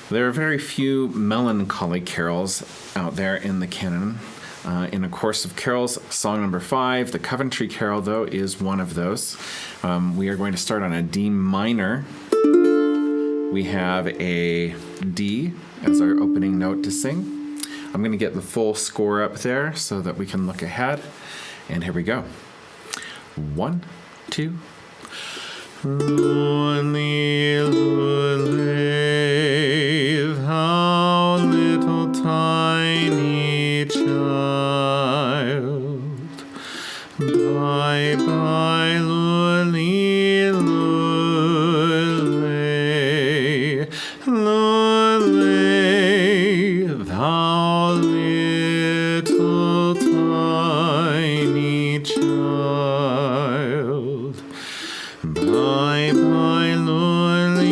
There are very few melancholy carols out there in the canon. In A Course of Carols, song number 5, the Coventry Carol, though, is one of those. We are going to start on a D minor. We have a D as our opening note to sing. I'm going to get the full score up there so that we can look ahead. And here we go. 1, 2. Lonely, lonely, thou little tiny child. Bye bye, lonely, lonely, lonely, thou little tiny child. Bye bye, lonely,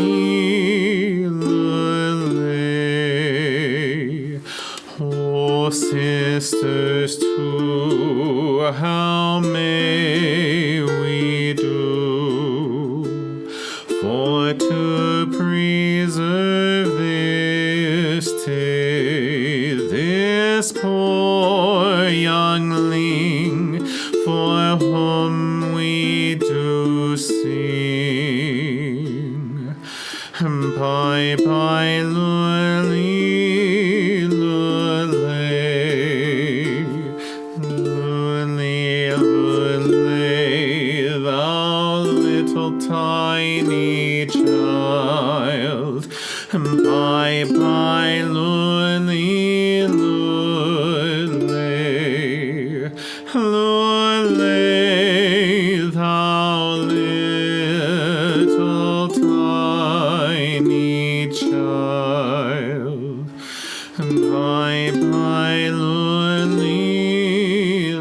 lonely. Oh, sisters too, how may we do for to preserve this day, this poor youngling for whom we do sing. Bye bye, lonely, lonely, lonely, lonely, thou little tiny child. Bye bye, lonely, lonely, lonely, thou little tiny child. Bye bye, lonely, lonely.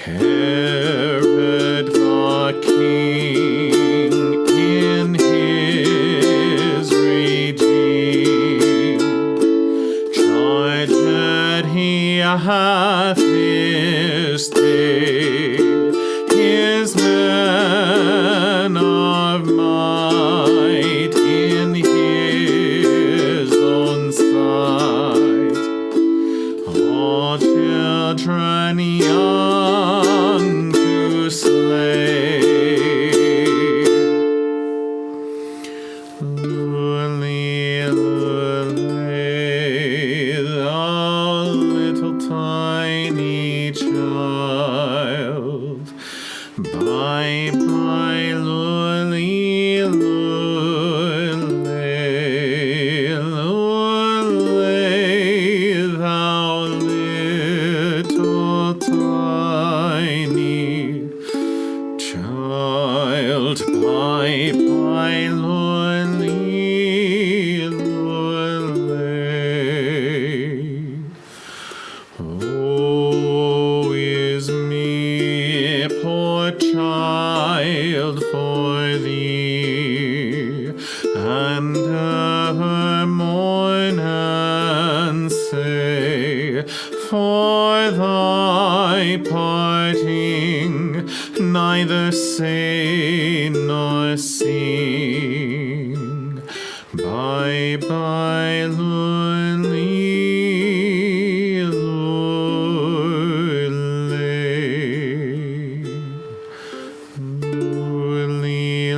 Herod the king in his regime charged he hath this day his men of might in his own sight. All children young to slay. Lonely, lonely, thou little tiny child. Bye bye, lonely, lonely, lonely, thou little tiny child. Bye bye, lonely, lonely. Oh, is me, poor child, for thee, and ever mourn and say for thy parting, neither say nor sing. Bye bye, lonely, lonely, lonely,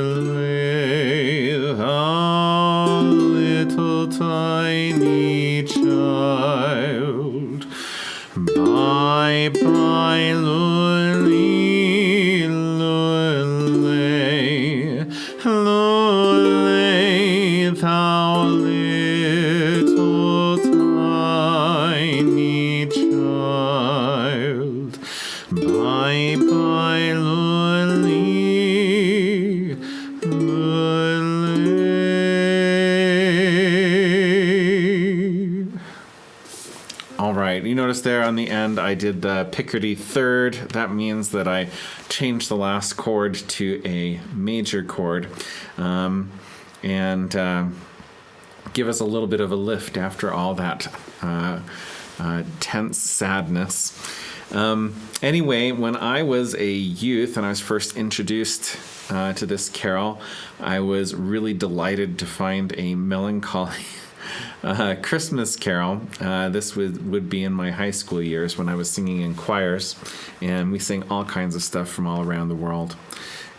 lonely, thou little tiny child. Bye bye, lonely, lonely, lonely, thou little tiny child. Bye bye, lonely, lonely. All right, you notice there on the end I did the Picardy third. That means that I changed the last chord to a major chord. And give us a little bit of a lift after all that tense sadness. Anyway, when I was a youth and I was first introduced to this carol, I was really delighted to find a melancholy Christmas carol. This would be in my high school years when I was singing in choirs, and we sang all kinds of stuff from all around the world.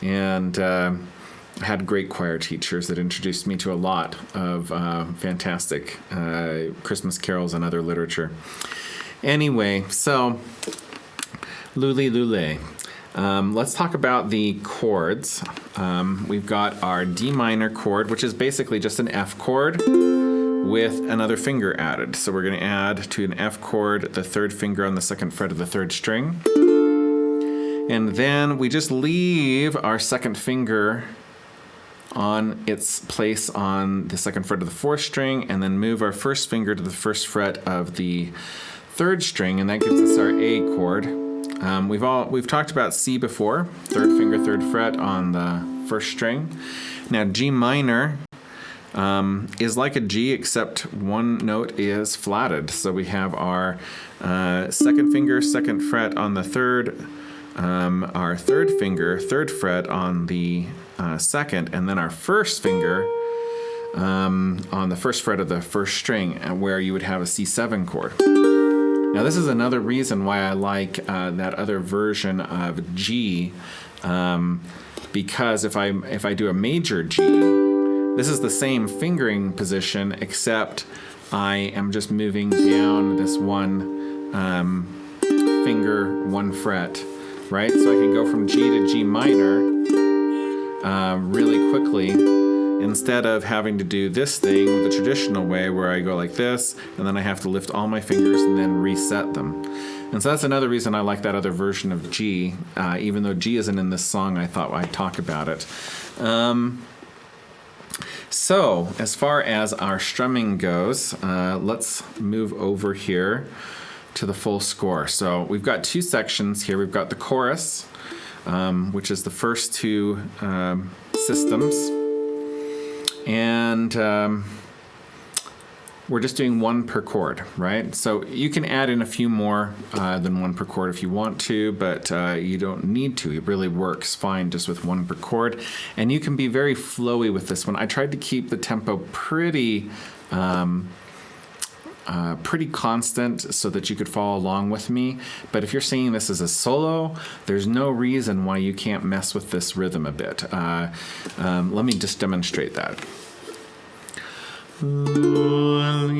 And I had great choir teachers that introduced me to a lot of fantastic Christmas carols and other literature. Anyway, so Lule Lule. Let's talk about the chords. We've got our D minor chord, which is basically just an F chord with another finger added. So we're going to add to an F chord the third finger on the second fret of the third string. And then we just leave our second finger on its place on the second fret of the fourth string, and then move our first finger to the first fret of the third string, and that gives us our A chord. We've talked about C before, third finger, third fret on the first string. Now G minor is like a G, except one note is flatted. So we have our second finger, second fret on the third, our third finger, third fret on the second, and then our first finger on the first fret of the first string, where you would have a C7 chord. Now this is another reason why I like that other version of G, because if I do a major G, this is the same fingering position, except I am just moving down this one finger, one fret, right? So I can go from G to G minor really quickly, instead of having to do this thing the traditional way where I go like this, and then I have to lift all my fingers and then reset them. And so that's another reason I like that other version of G. Even though G isn't in this song, I thought I'd talk about it. So as far as our strumming goes, let's move over here to the full score. So we've got two sections here. We've got the chorus, which is the first two systems. And we're just doing one per chord, right? So you can add in a few more than one per chord if you want to, but you don't need to. It really works fine just with one per chord. And you can be very flowy with this one. I tried to keep the tempo pretty constant so that you could follow along with me. But if you're singing this as a solo, there's no reason why you can't mess with this rhythm a bit. Let me just demonstrate that. Lule,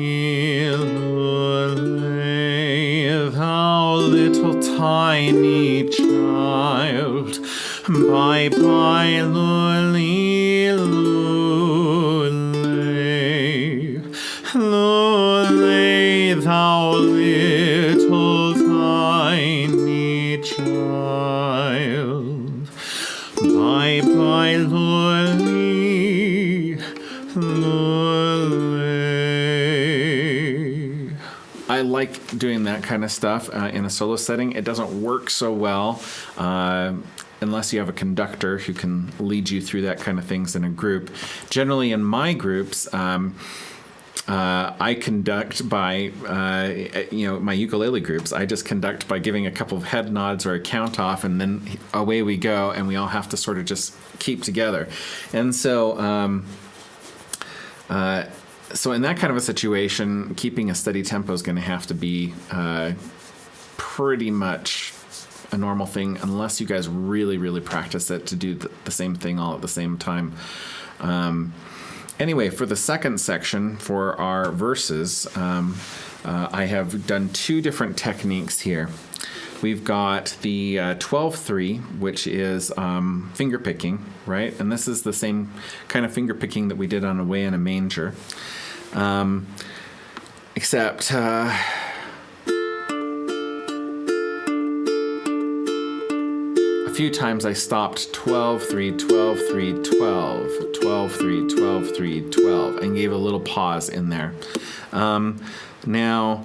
lule, thou little tiny child, bye bye, lule, lule, lule, thou little tiny child, bye bye, lule, lule. I like doing that kind of stuff in a solo setting. It doesn't work so well unless you have a conductor who can lead you through that kind of things in a group. Generally, in my groups, I conduct by, my ukulele groups, I just conduct by giving a couple of head nods or a count off, and then away we go, and we all have to sort of just keep together. And so, so in that kind of a situation, keeping a steady tempo is going to have to be pretty much a normal thing, unless you guys really, really practice it to do the same thing all at the same time. Anyway, for the second section, for our verses, I have done two different techniques here. We've got the 12-3, which is finger picking, right? And this is the same kind of finger picking that we did on Away in a Manger. Except a few times I stopped 12-3, 12-3, 12, 12-3, 12-3, 12, and gave a little pause in there. Now,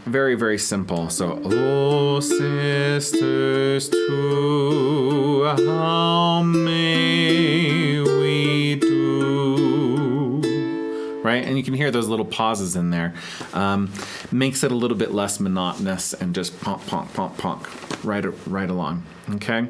very, very simple. So, oh, sisters, too, how may we do? Right? right? And you can hear those little pauses in there. Makes it a little bit less monotonous and just ponk, ponk, ponk, ponk, right along, okay?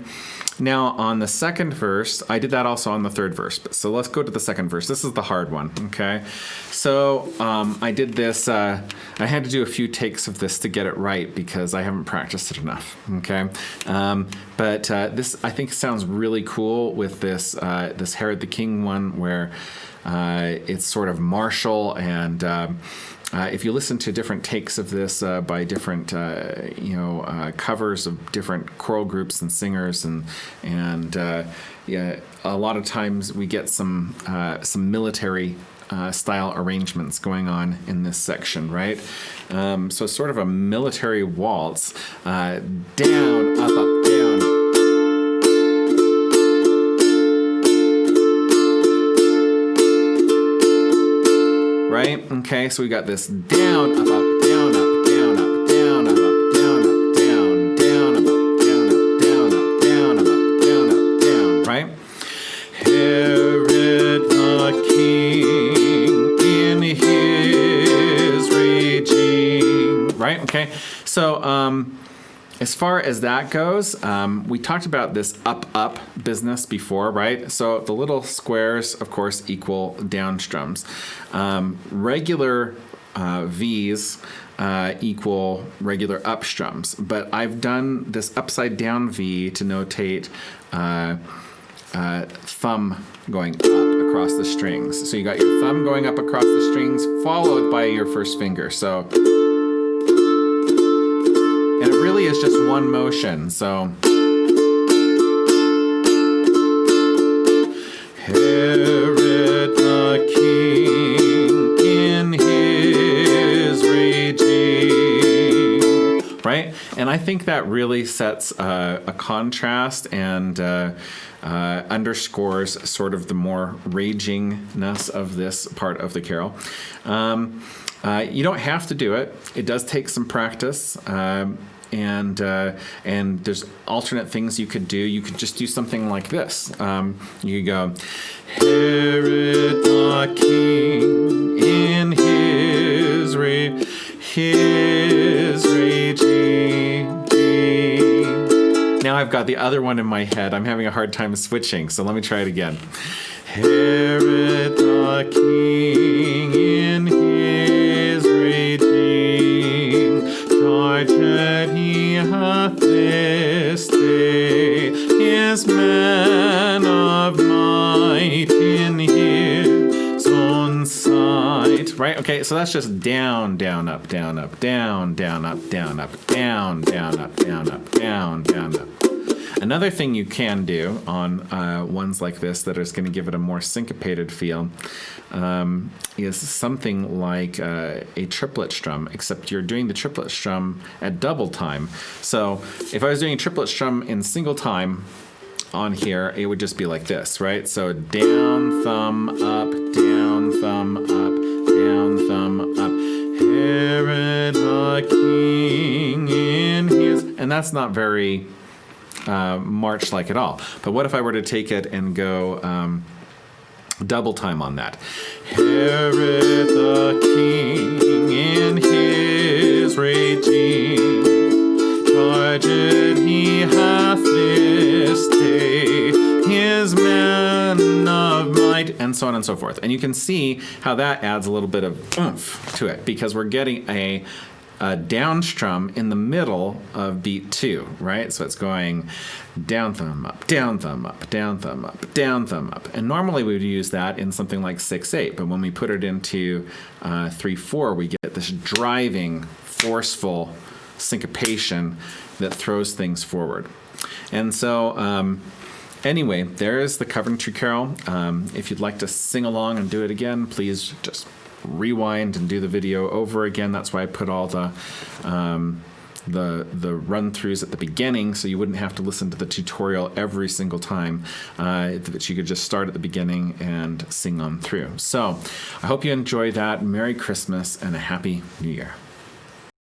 Now, on the second verse, I did that also on the third verse. So let's go to the second verse. This is the hard one, okay? So I did this. I had to do a few takes of this to get it right because I haven't practiced it enough, okay? But this, I think, sounds really cool with this Herod the King one where it's sort of martial and... if you listen to different takes of this by different, covers of different choral groups and singers, and yeah, a lot of times we get some military style arrangements going on in this section, right? So it's sort of a military waltz, down, up, down. Right? Okay, so we got this down, up, down, up, down, up, down, up, down, up, down, down, up, down, up, down, up, down, up, down, up, down, right? Herod the King in his raging, right? Okay, so as far as that goes, we talked about this up business before, right? So the little squares, of course, equal down strums. Regular V's equal regular up strums, but I've done this upside down V to notate thumb going up across the strings. So you got your thumb going up across the strings followed by your first finger. So, and it really is just one motion. So Herod the King in his raging, right? And I think that really sets a contrast and underscores sort of the more ragingness of this part of the carol. You don't have to do it. It does take some practice. And there's alternate things you could do. You could just do something like this. You could go, Herod the King in his raging. Now I've got the other one in my head. I'm having a hard time switching, so let me try it again. Herod the King in his raging, charged he hath this day his men of might in his own sight. Right? Okay, so that's just down, down, up, down, up, down, down, up, down, up, down, down, up, down, up, down, down, up. Another thing you can do on ones like this that is going to give it a more syncopated feel is something like a triplet strum, except you're doing the triplet strum at double time. So if I was doing a triplet strum in single time on here, it would just be like this, right? So down, thumb, up, down, thumb, up, down, thumb, up. Herod the King in his... And that's not very... march-like at all. But what if I were to take it and go double time on that? Herod the King in his raging, charged he hath this day his men of might, and so on and so forth. And you can see how that adds a little bit of oomph to it because we're getting a down strum in the middle of beat 2, right? So it's going down, thumb, up, down, thumb, up, down, thumb, up, down, thumb, up. And normally we would use that in something like 6/8, but when we put it into 3/4, we get this driving, forceful syncopation that throws things forward. And so anyway, there is the Coventry Carol. If you'd like to sing along and do it again, please just rewind and do the video over again. That's why I put all the run-throughs at the beginning, so you wouldn't have to listen to the tutorial every single time, that you could just start at the beginning and sing on through. So I hope you enjoy that. Merry Christmas and a Happy New Year.